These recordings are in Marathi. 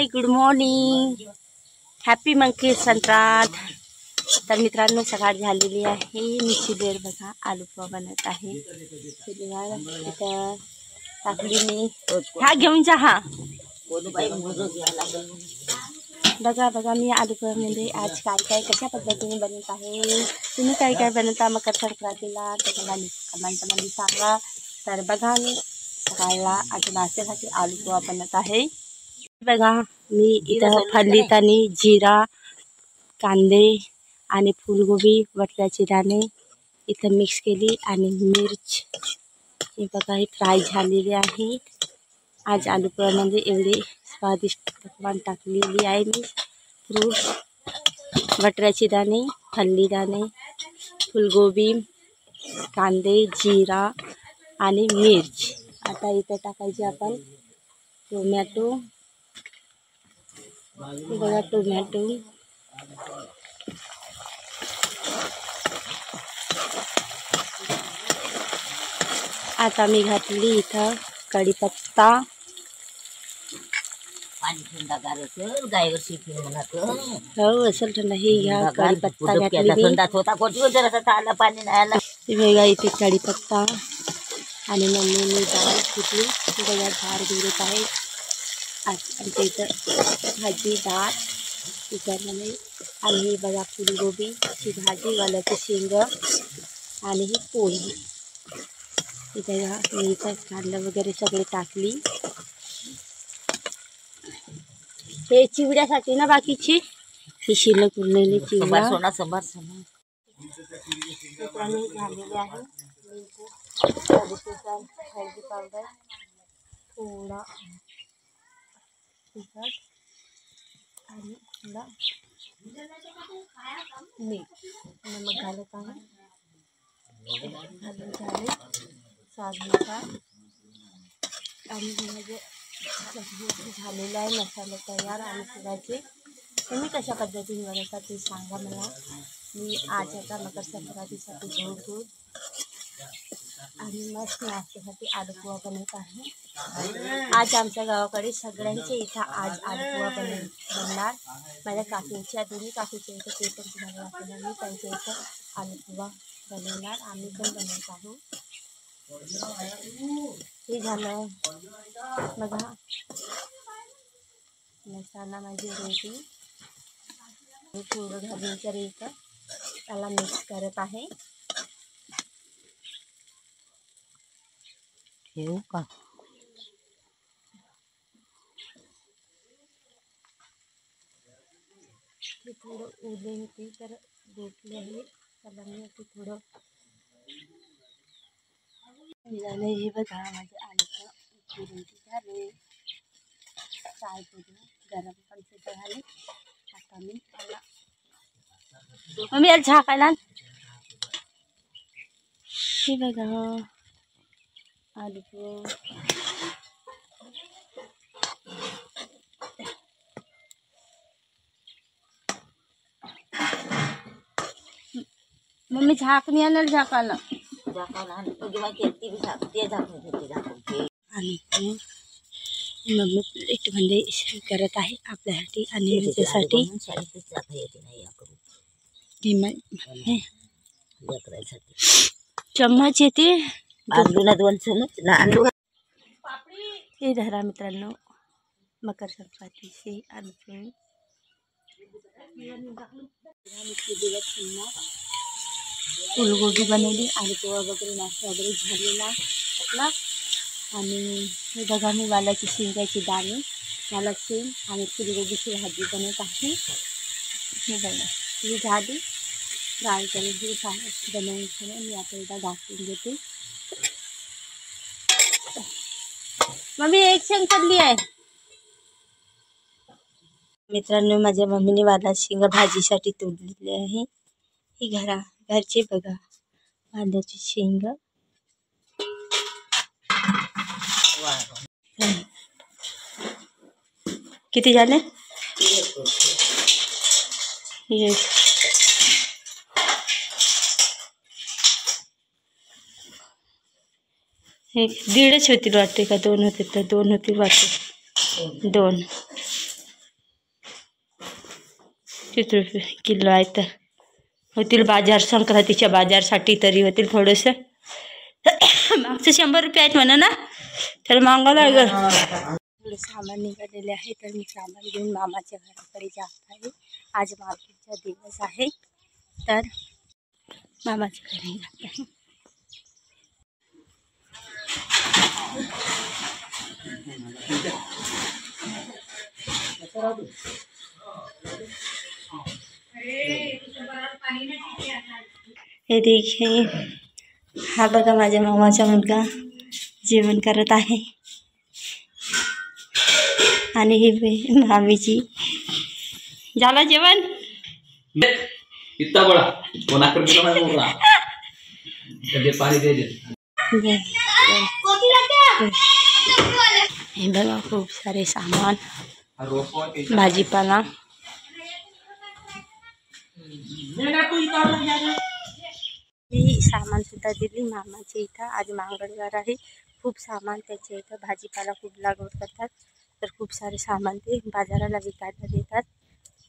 हाय, गुड मॉर्निंग, हॅपी मंकी संक्रांत। तर मित्रांनो सकाळ झालेली आहे। मी चिलेर बघा आलू पोहा बनत आहे। इथं टाकली मी, हा घेऊन जा। हा बघा बघा मी आलू पोह्यामध्ये आज काय काय कशा पद्धतीने बनवत आहे। तुम्ही काय काय बनवता मकर संक्रांतीला तर मला कमेंटमध्ये सांगा। तर बघा मी सकाळला आज नाश्त्यासाठी आलू पोहा बनत आहे। बघा मी इथं फल्लीतानी जिरा, कांदे आणि फुलगोबी, बटाट्याची दाणे इथं मिक्स केली आणि मिर्च हे बघा ही फ्राय झालेली आहे। आज आलू पोह्यामध्ये एवढी स्वादिष्ट पकवान टाकलेली आहे मी। फ्रूट्स, बटाट्याची दाणे, फल्ली दाणे, फुलगोबी, कांदे, जिरा आणि मिर्च। आता इथं टाकायचे आपण टोमॅटो, बघा टोमॅटो, आता मी घातली इथं कढीपत्ता, पाणी थंड करायचं गायवर शिकून म्हणत हो असेल थंड हे घ्या। कढीपत्ता घातली मी, थंडात होता कोटी जरासा आला पाणी नाही आला। वेगळा इथे कढीपत्ता आणि मम्मीने डाळ घेतली, बघा डाळ भिजत आहे। आमच्या इथं भाजी डाळ त्याच्यामध्ये आणि ही बघा फुलगोबीची भाजी, वाल्याची शेंग आणि ही पोळी। इथं मी इथं कांदा वगैरे सगळे टाकली। हे चिवड्यासाठी ना बाकीची ही शिल्लक उरलेली चिवडा सोना संभार सोना झालेली आहे। हळदी पावडर, थोडा तिखट आणि थोडा मीठ, नमक घालत आहे। घालून झाले स्वादनुसार आणि म्हणजे झालेला आहे मसाला तयार आणि पुराचे। तुम्ही कशा पद्धतीने बनवता ते सांगा मला। मी आज आता मकर संक्रांतीसाठी गोड दूध आणि मस्त नाश्त्यासाठी आलू पोहा बनवत आहे। आज आमच्या गावाकडे सगळ्यांचे इथं आज आलू पोहा बनणार। माझ्या काकींच्या दोन्ही काकींच्या इथं ते पण तुम्हाला दाखवणार मी। त्यांच्या इथं आलू पोहा बनवणार, आम्ही पण बनवत आहोत। हे झालं बघा मसाला माझी रेडी, थोडं घालून तर इथं त्याला मिक्स करत आहे। ठेवू का ते थोडं उरले होते तर गोठले आहे त्याला मी आता थोडं झालं। हे बघा माझे आलूचं रेडी झाले, चाय पूर्ण गरम पण सुद्धा झाले। आता मी त्याला मम्मी याला झाकायला हे बघा आलू पोहा मम्मी झाकणी आणाल झाकायला आणि मम्मी प्लेटमध्ये करत आहे आपल्यासाठी आणि त्याच्यासाठी चम्मच येते दोन चम्मच हे धरा मित्रांनो मकर संक्रांतीचे आलू फुलगोबी बनवली, आलू पोहा वगैरे नाश्ता वगैरे झालेला आपला। आणि हे बघा मी वालाची शेंगाची दाणे, वाला शेंग आणि फुलगोबीची भाजी बनवत आहे। हे बघा ही झाली फ्राय करून ही बनवून ठेवून मी आता एकदा दाखवून देते। मम्मी एक शेंग पडली आहे मित्रांनो, माझ्या मम्मीने वाला शेंग भाजीसाठी तोडलेली आहे। ही घरचे बघा वांद्याची शेंग किती झाले हे दीडच होतील वाटते का दोन होते तर दोन होतील वाटते दोन। किती रुपये किलो आहे तर होतील बाजार संक्रांतीच्या बाजारसाठी तरी होतील थोडंसं. मागचं 100 रुपये आहेत म्हणा ना, तर मागावं लागेल. थोडं सामान निघालेले आहे तर मी सामान घेऊन मामाच्या घराकडे जात आहे. आज मार्केटचा दिवस आहे तर मामाच्या घरी जात आहे. हे देखील हा बघा माझ्या मामाचा मुलगा जेवण करत आहे आणि ही मामीची. झालं जेवण? इतना बड़ा कोना कर दिया मैं बोल रहा दे पानी दे दे. हे बघा खूप सारे सामान भाजीपाला. मी सामान सुद्धा दिली मामाच्या इथं. आज मंगळवार आहे. खूप सामान त्याच्या इथं भाजीपाला खूप लागवड करतात तर खूप सारे सामान ते बाजाराला विकायला देतात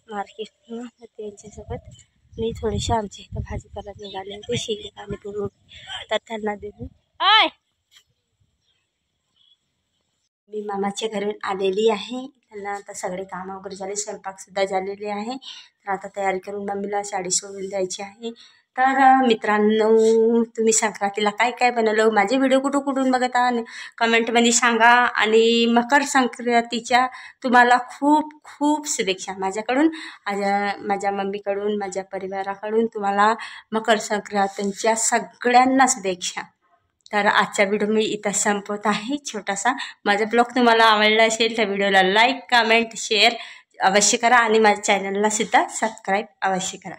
मार्केटला. त्यांच्यासोबत मी थोडेसे आमच्या इथं भाजीपाला निघाले होते शेंगा आणि तुरं तर त्यांना दिले. मी मामाच्या घरून आलेली आहे. त्यांना आता सगळे कामं वगैरे झाले, स्वयंपाकसुद्धा झालेले आहे. तर आता तयारी करून मम्मीला साडी सोडून द्यायची आहे. तर मित्रांनो, तुम्ही संक्रांतीला काय काय बनवलं, माझे व्हिडिओ कुठून बघत आहात कमेंटमध्ये सांगा. आणि मकर संक्रांतीच्या तुम्हाला खूप खूप शुभेच्छा माझ्याकडून. माझ्या मम्मीकडून, माझ्या परिवाराकडून तुम्हाला मकर संक्रांतीच्या सगळ्यांना शुभेच्छा. तर आजचा व्हिडिओ मी इथं संपवत आहे छोटासा. माझा ब्लॉग तुम्हाला आवडला असेल तर व्हिडिओला लाईक, कमेंट, शेअर अवश्य करा आणि माझ्या चॅनलला सुद्धा सबस्क्राईब अवश्य करा.